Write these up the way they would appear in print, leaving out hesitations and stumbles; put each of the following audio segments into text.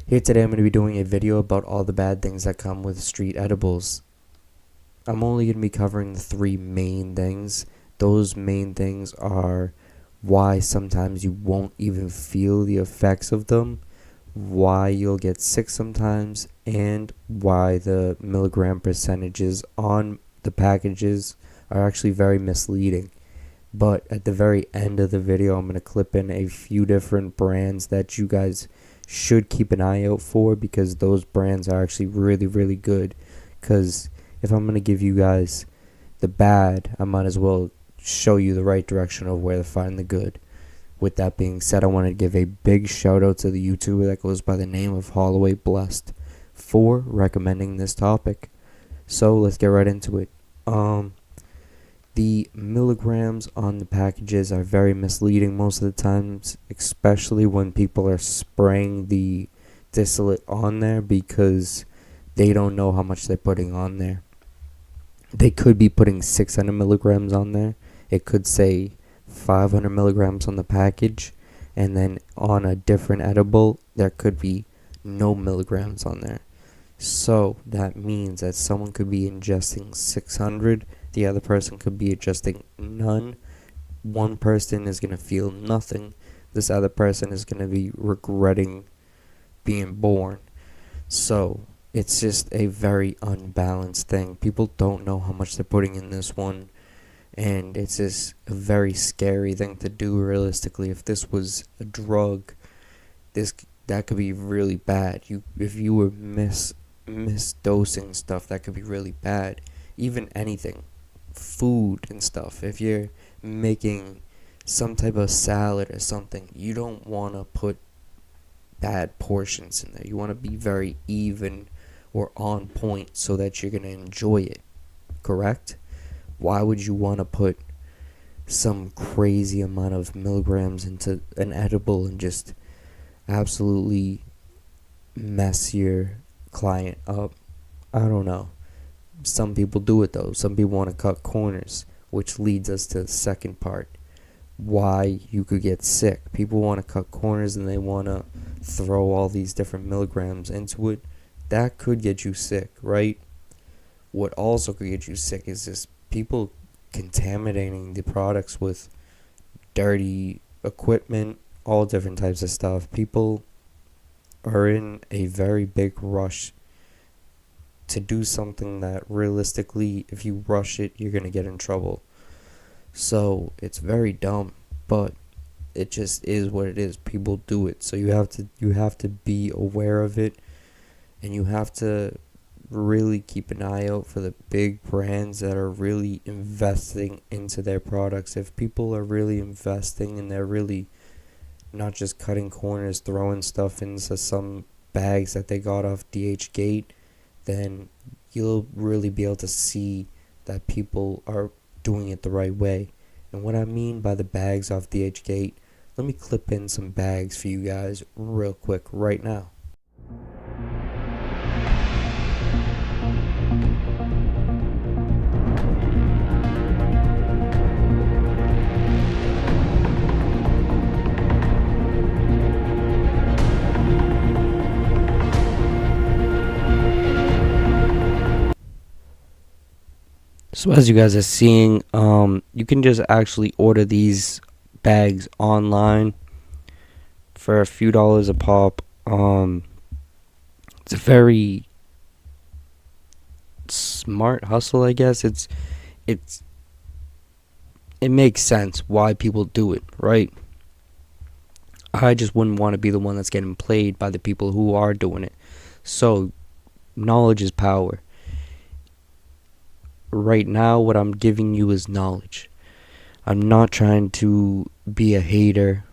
Here today I'm going to be doing a video about all the bad things that come with street edibles. I'm only going to be covering the three main things. Those main things are why sometimes you won't even feel the effects of them, why you'll get sick sometimes, and why the milligram percentages on the packages are actually very misleading. But at the very end of the video, I'm going to clip in a few different brands that you guys should keep an eye out for, because those brands are actually really good. Because if I'm going to give you guys the bad, I might as well show you the right direction of where to find the good. With that being said, I want to give a big shout out to the YouTuber that goes by the name of Holloway Blessed for recommending this topic. So let's get right into it. The milligrams on the packages are very misleading most of the times, especially when people are spraying the distillate on there, because they don't know how much they're putting on there. They could be putting 600 milligrams on there. It could say 500 milligrams on the package, and then on a different edible there could be no milligrams on there. So that means that someone could be ingesting 600, the other person could be ingesting none. One person is going to feel nothing. This other person is going to be regretting being born. So it's just a very unbalanced thing. People don't know how much they're putting in this one, and it's just a very scary thing to do realistically. If this was a drug, that could be really bad. If you were misdosing stuff, that could be really bad. Even anything, food and stuff. If you're making some type of salad or something, you don't want to put bad portions in there. You want to be very even or on point so that you're going to enjoy it, correct? Why would you want to put some crazy amount of milligrams into an edible and just absolutely mess your client up? I don't know. Some people do it though. Some people want to cut corners, which leads us to the second part. Why you could get sick. People want to cut corners and they want to throw all these different milligrams into it. That could get you sick, right? What also could get you sick is just people contaminating the products with dirty equipment, all different types of stuff. People are in a very big rush to do something that realistically, if you rush it, you're going to get in trouble. So it's very dumb, but it just is what it is. People do it. So you have to be aware of it, and you have to really keep an eye out for the big brands that are really investing into their products. If people are really investing and they're really not just cutting corners, throwing stuff into some bags that they got off DH then you'll really be able to see that people are doing it the right way. And what I mean by the bags off DH let me clip in some bags for you guys real quick right now. So as you guys are seeing, you can just actually order these bags online for a few dollars a pop. It's a very smart hustle, I guess. It makes sense why people do it, right? I just wouldn't want to be the one that's getting played by the people who are doing it. So knowledge is power. Right now, what I'm giving you is knowledge. I'm not trying to be a hater,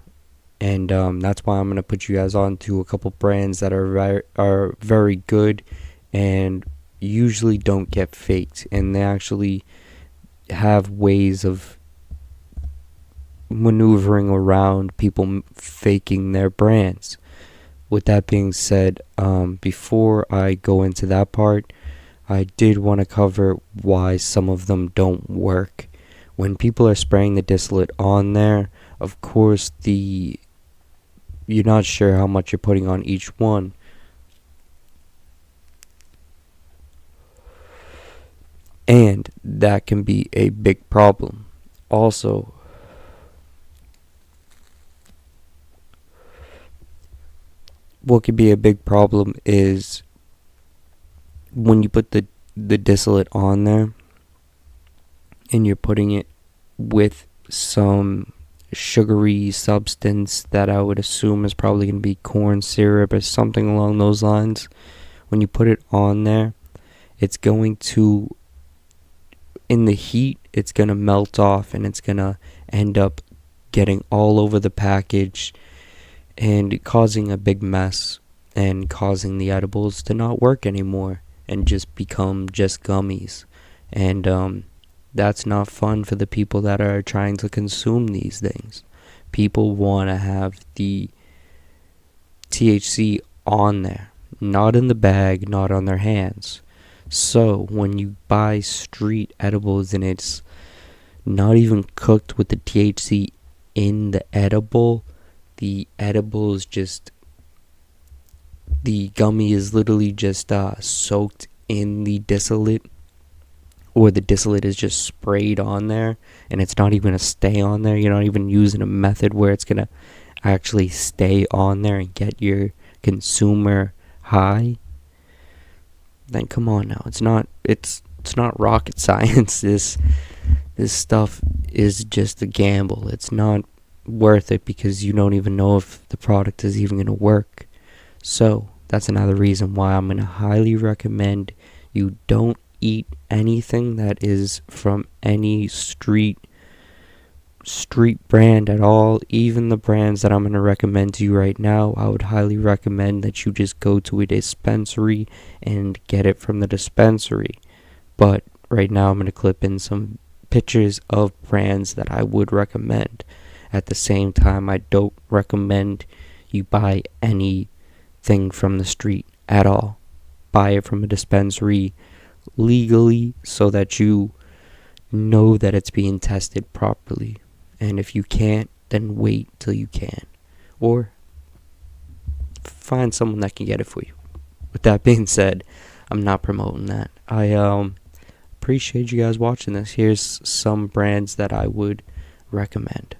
and that's why I'm going to put you guys on to a couple brands that are very good and usually don't get faked, and they actually have ways of maneuvering around people faking their brands. With that being said, before I go into that part, I did want to cover why some of them don't work. When people are spraying the distillate on there, of course you're not sure how much you're putting on each one, And that can be a big problem. Also, what could be a big problem is when you put the distillate on there and you're putting it with some sugary substance that I would assume is probably going to be corn syrup or something along those lines. When you put it on there, it's going to, in the heat, it's going to melt off and it's going to end up getting all over the package and causing a big mess and causing the edibles to not work anymore and just become just gummies. And that's not fun for the people that are trying to consume these things. People want to have the THC on there, not in the bag, not on their hands. So when you buy street edibles and it's not even cooked with the THC in the edible, the edible is just, the gummy is literally just soaked in the distillate, or the distillate is just sprayed on there and it's not even going to stay on there. You're not even using a method where it's going to actually stay on there and get your consumer high. Then come on now, it's not rocket science. This stuff is just a gamble. It's not worth it because you don't even know if the product is even going to work. So that's another reason why I'm going to highly recommend you don't eat anything that is from any street brand at all. Even the brands that I'm going to recommend to you right now, I would highly recommend that you just go to a dispensary and get it from the dispensary. But right now I'm going to clip in some pictures of brands that I would recommend. At the same time, I don't recommend you buy anything from the street at all. Buy it from a dispensary legally so that you know that it's being tested properly. And if you can't, then wait till you can. Or find someone that can get it for you. With that being said, I'm not promoting that. I appreciate you guys watching this. Here's some brands that I would recommend.